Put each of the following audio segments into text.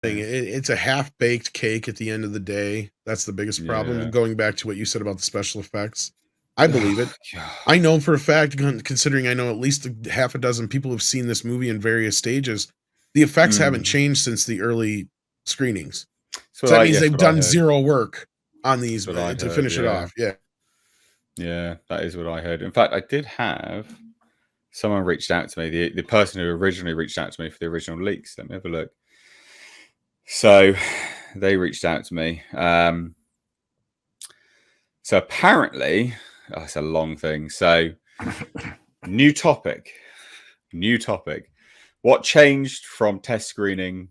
thing. Yeah. It's a half-baked cake at the end of the day. That's the biggest problem. Yeah. Going back to what you said about the special effects, I believe Oh, it. God. I know for a fact, considering I know at least a half a dozen people who've seen this movie in various stages, the effects haven't Mm. changed since the early screenings. That's So that means yes, they've what I done heard. 0 work on That's these, what I to heard, finish it yeah. off. Yeah. Yeah, that is what I heard. In fact, I did have someone reached out to me, the person who originally reached out to me for the original leaks. Let me have a look. So they reached out to me. So apparently, it's a long thing. So new topic. What changed from test screening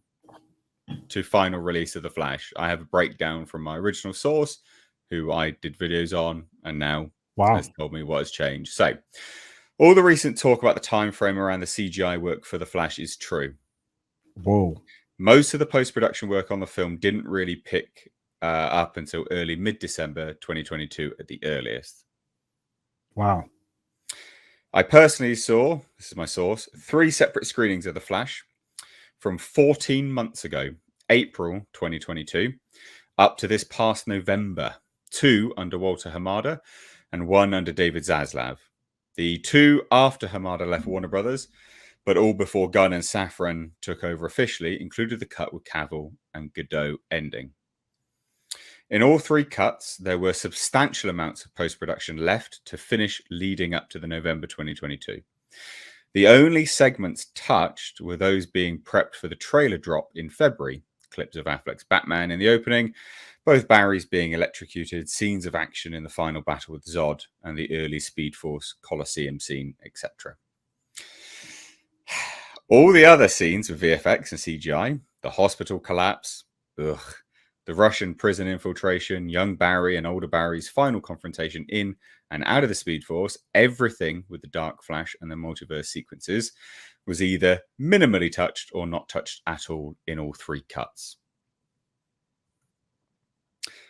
to final release of The Flash? I have a breakdown from my original source, who I did videos on, and now has told me what has changed. So, all the recent talk about the time frame around the CGI work for The Flash is true. Whoa. Most of the post-production work on the film didn't really pick up until early mid-December 2022 at the earliest. Wow. I personally saw, this is my source, 3 separate screenings of The Flash from 14 months ago, April 2022, up to this past November. 2 under Walter Hamada and 1 under David Zaslav. The 2 after Hamada left Warner Brothers, but all before Gunn and Safran took over officially, included the cut with Cavill and Godot ending. In all 3 cuts, there were substantial amounts of post-production left to finish leading up to the November 2022. The only segments touched were those being prepped for the trailer drop in February. Clips of Affleck's Batman in the opening, both Barrys being electrocuted, scenes of action in the final battle with Zod, and the early Speed Force Coliseum scene, etc. All the other scenes with VFX and CGI, the hospital collapse, the Russian prison infiltration, young Barry and older Barry's final confrontation in and out of the Speed Force, everything with the Dark Flash and the multiverse sequences was either minimally touched or not touched at all in all 3 cuts.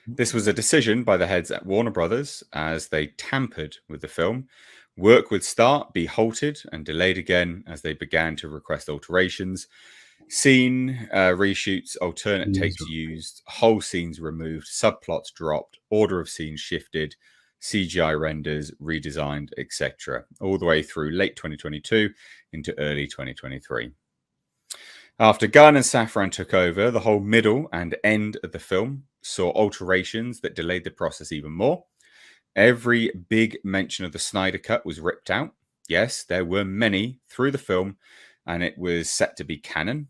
This was a decision by the heads at Warner Brothers as they tampered with the film. Work would start, be halted, and delayed again as they began to request alterations. Scene reshoots, alternate takes used, whole scenes removed, subplots dropped, order of scenes shifted, CGI renders redesigned, etc. All the way through late 2022 into early 2023. After Gunn and Safran took over, the whole middle and end of the film saw alterations that delayed the process even more. Every big mention of the Snyder Cut was ripped out. Yes, there were many through the film, and it was set to be canon,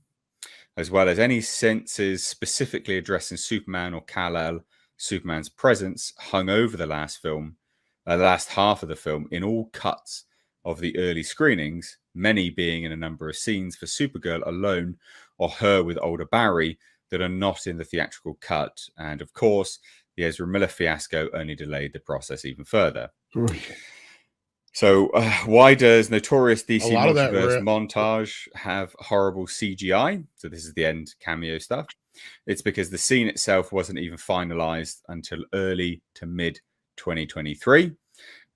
as well as any senses specifically addressing Superman or Kal-El, Superman's presence, hung over the last half of the film in all cuts of the early screenings, many being in a number of scenes for Supergirl alone or her with older Barry that are not in the theatrical cut. And of course, the Ezra Miller fiasco only delayed the process even further. So why does notorious DC Multiverse montage have horrible CGI? So this is the end cameo stuff. It's because the scene itself wasn't even finalized until early to mid 2023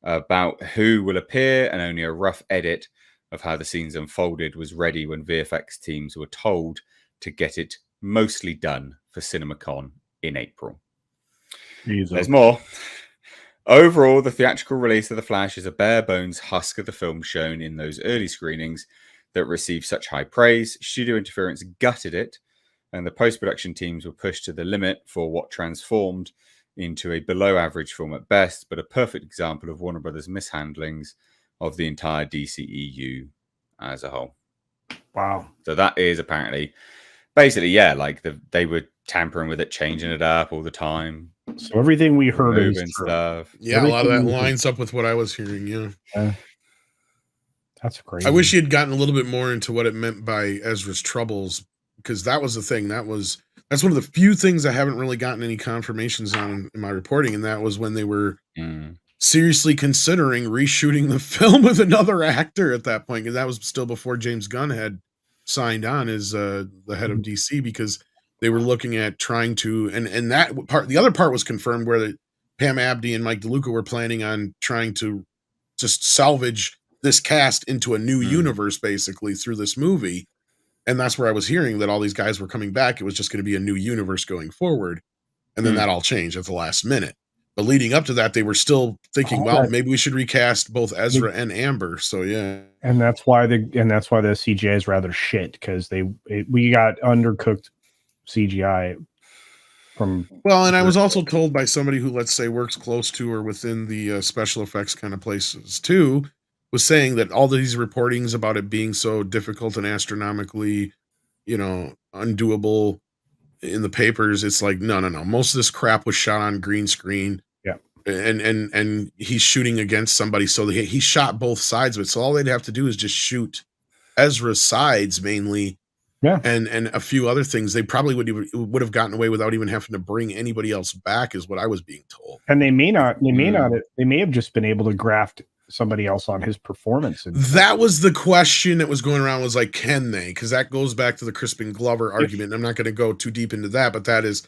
about who will appear, and only a rough edit of how the scenes unfolded was ready when VFX teams were told to get it mostly done for CinemaCon in April. There's more. Overall, the theatrical release of The Flash is a bare-bones husk of the film shown in those early screenings that received such high praise. Studio interference gutted it, and the post-production teams were pushed to the limit for what transformed into a below-average film at best, but a perfect example of Warner Brothers' mishandlings of the entire DCEU as a whole. Wow. So that is apparently, basically, yeah, like they were tampering with it, changing it up all the time. So everything we heard is true. Stuff. Yeah, everything a lot of that lines up with what I was hearing. Yeah, that's crazy. I wish he had gotten a little bit more into what it meant by Ezra's troubles, because that was the thing. That's one of the few things I haven't really gotten any confirmations on in my reporting, and that was when they were seriously considering reshooting the film with another actor at that point, because that was still before James Gunn had signed on as the head of DC, because they were looking at trying to, and that part, the other part was confirmed, where Pam Abdy and Mike DeLuca were planning on trying to just salvage this cast into a new universe, basically, through this movie. And that's where I was hearing that all these guys were coming back. It was just going to be a new universe going forward. And then that all changed at the last minute. But leading up to that, they were still thinking, well, maybe we should recast both Ezra and Amber. So yeah. And that's why the CGI is rather shit, because we got undercooked CGI from. Well, and I was also told by somebody who, let's say, works close to or within the special effects kind of places too, was saying that all these reportings about it being so difficult and astronomically, undoable in the papers, it's like, no. Most of this crap was shot on green screen. Yeah. And he's shooting against somebody. So he shot both sides of it. So all they'd have to do is just shoot Ezra's sides mainly. Yeah. And a few other things. They probably would have gotten away without even having to bring anybody else back, is what I was being told. And they may have just been able to graft somebody else on his performance. That was the question that was going around, was like, can they? Because that goes back to the Crispin Glover argument. I'm not going to go too deep into that, but that is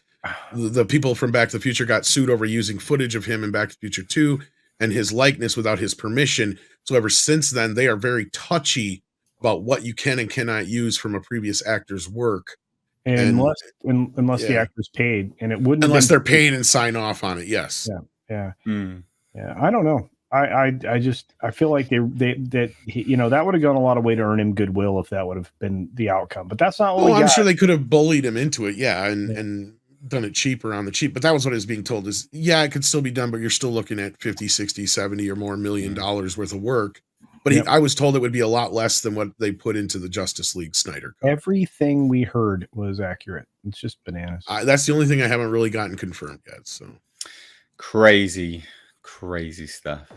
the people from Back to the Future got sued over using footage of him in Back to the Future 2 and his likeness without his permission. So ever since then, they are very touchy about what you can and cannot use from a previous actor's work. Unless the actor's paid, and it wouldn't, unless they're paid and sign off on it. Yes. Yeah. I don't know. I feel like that would have gone a lot of way to earn him goodwill if that would have been the outcome. But that's not what we got. I'm sure they could have bullied him into it, and done it cheaper on the cheap. But that was what I was being told, is it could still be done, but you're still looking at 50, 60, 70 or more $1 million worth of work. But I was told it would be a lot less than what they put into the Justice League Snyder Cut. Everything we heard was accurate. It's just bananas. That's the only thing I haven't really gotten confirmed yet. So crazy stuff.